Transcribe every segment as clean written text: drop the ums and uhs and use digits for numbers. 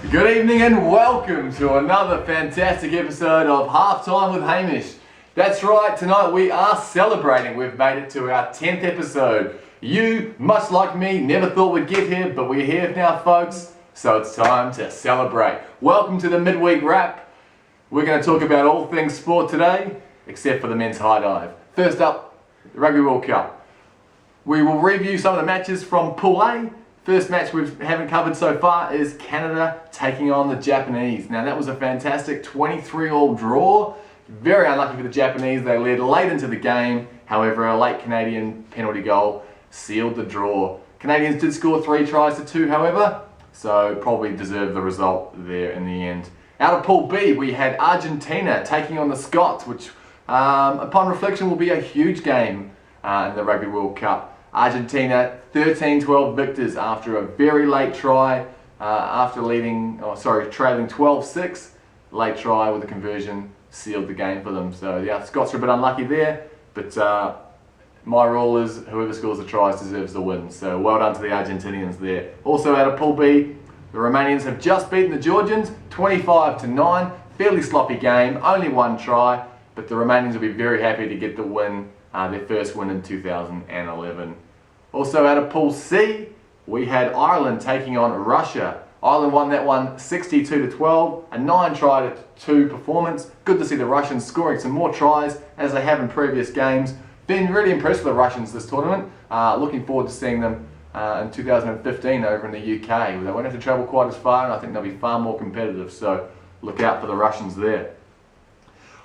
Good evening and welcome to another fantastic episode of Halftime with Hamish. That's right, tonight we are celebrating. We've made it to our 10th episode. You, much like me, never thought we'd get here, but we're here now, folks, so it's time to celebrate. Welcome to the midweek wrap. We're going to talk about all things sport today, except for the men's high dive. First up, the Rugby World Cup. We will review some of the matches from Pool A. First match we haven't covered so far is Canada taking on the Japanese. Now that was a fantastic 23-all draw. Very unlucky for the Japanese. They led late into the game. However, a late Canadian penalty goal sealed the draw. Canadians did score 3 tries to 2, however, so probably deserved the result there in the end. Out of Pool B, we had Argentina taking on the Scots, which upon reflection will be a huge game in the Rugby World Cup. Argentina 13-12 victors after a very late try, after trailing 12-6. Late try with a conversion sealed the game for them. So yeah, Scots are a bit unlucky there, but my rule is whoever scores the tries deserves the win. So well done to the Argentinians there. Also out of Pool B, the Romanians have just beaten the Georgians 25-9. Fairly sloppy game, only 1 try, but the Romanians will be very happy to get the win. Their first win in 2011. Also out of Pool C, we had Ireland taking on Russia. Ireland won that one 62-12, a 9-try-2 performance. Good to see the Russians scoring some more tries as they have in previous games. Been really impressed with the Russians this tournament. Looking forward to seeing them in 2015 over in the UK. They won't have to travel quite as far, and I think they'll be far more competitive, so look out for the Russians there.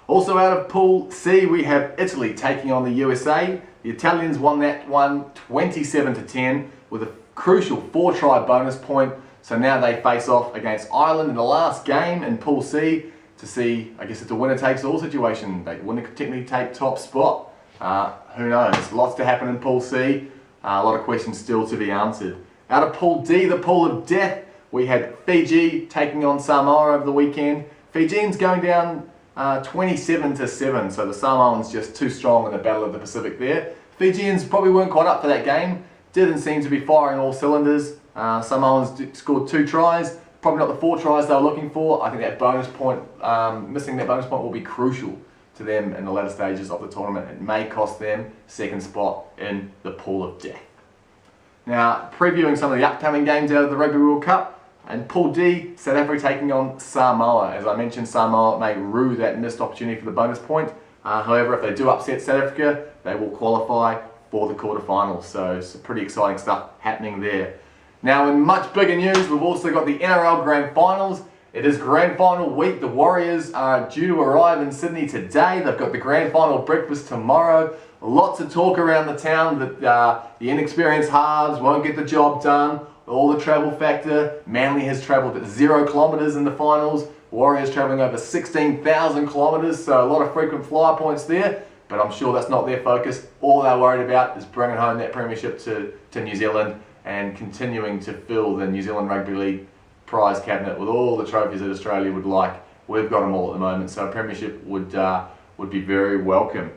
Also out of Pool C, we have Italy taking on the USA. The Italians won that one 27-10 with a crucial 4-try bonus point. So now they face off against Ireland in the last game in Pool C to see, I guess it's a winner-takes-all situation. They wouldn't technically take top spot. Who knows? Lots to happen in Pool C. A lot of questions still to be answered. Out of Pool D, the Pool of Death, we had Fiji taking on Samoa over the weekend. Fijians going down 27-7, so the Samoans just too strong in the Battle of the Pacific there. Fijians probably weren't quite up for that game. Didn't seem to be firing all cylinders. Samoans scored 2 tries, probably not the 4 tries they were looking for. I think that bonus point, missing that bonus point will be crucial to them in the latter stages of the tournament. It may cost them second spot in the Pool of Death. Now, previewing some of the upcoming games out of the Rugby World Cup. And Pool D, South Africa taking on Samoa. As I mentioned, Samoa may rue that missed opportunity for the bonus point. However, if they do upset South Africa, they will qualify for the quarterfinals. So some pretty exciting stuff happening there. Now, in much bigger news, we've also got the NRL Grand Finals. It is Grand Final week. The Warriors are due to arrive in Sydney today. They've got the Grand Final breakfast tomorrow. Lots of talk around the town that the inexperienced halves won't get the job done. All the travel factor. Manly has travelled at 0 kilometres in the finals. Warriors travelling over 16,000 kilometres, so a lot of frequent flyer points there, but I'm sure that's not their focus. All they're worried about is bringing home that premiership to New Zealand and continuing to fill the New Zealand Rugby League prize cabinet with all the trophies that Australia would like. We've got them all at the moment, so a premiership would be very welcome.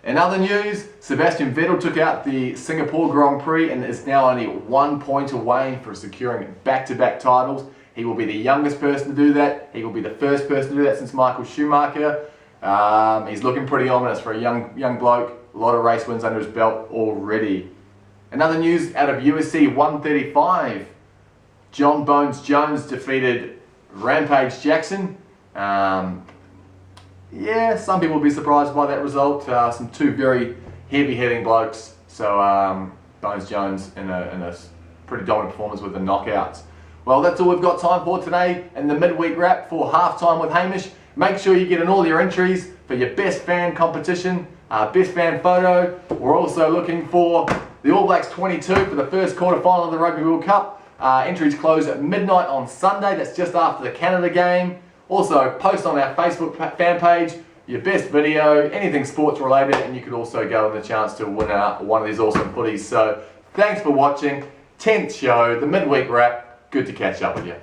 In other news, Sebastian Vettel took out the Singapore Grand Prix and is now only 1 point away from securing back-to-back titles. He will be the youngest person to do that. He will be the first person to do that since Michael Schumacher. He's looking pretty ominous for a young bloke. A lot of race wins under his belt already. In other news, out of UFC 135, John Bones Jones defeated Rampage Jackson. Yeah, some people will be surprised by that result. Some 2 very heavy-hitting blokes. So Bones Jones in a pretty dominant performance with the knockouts. Well, that's all we've got time for today in the midweek wrap for Halftime with Hamish. Make sure you get in all your entries for your best fan competition, best fan photo. We're also looking for the All Blacks 22 for the first quarterfinal of the Rugby World Cup. Entries close at midnight on Sunday. That's just after the Canada game. Also, post on our Facebook fan page your best video, anything sports related, and you could also go on the chance to win one of these awesome footies. So, thanks for watching. 10th show, the midweek wrap. Good to catch up with you.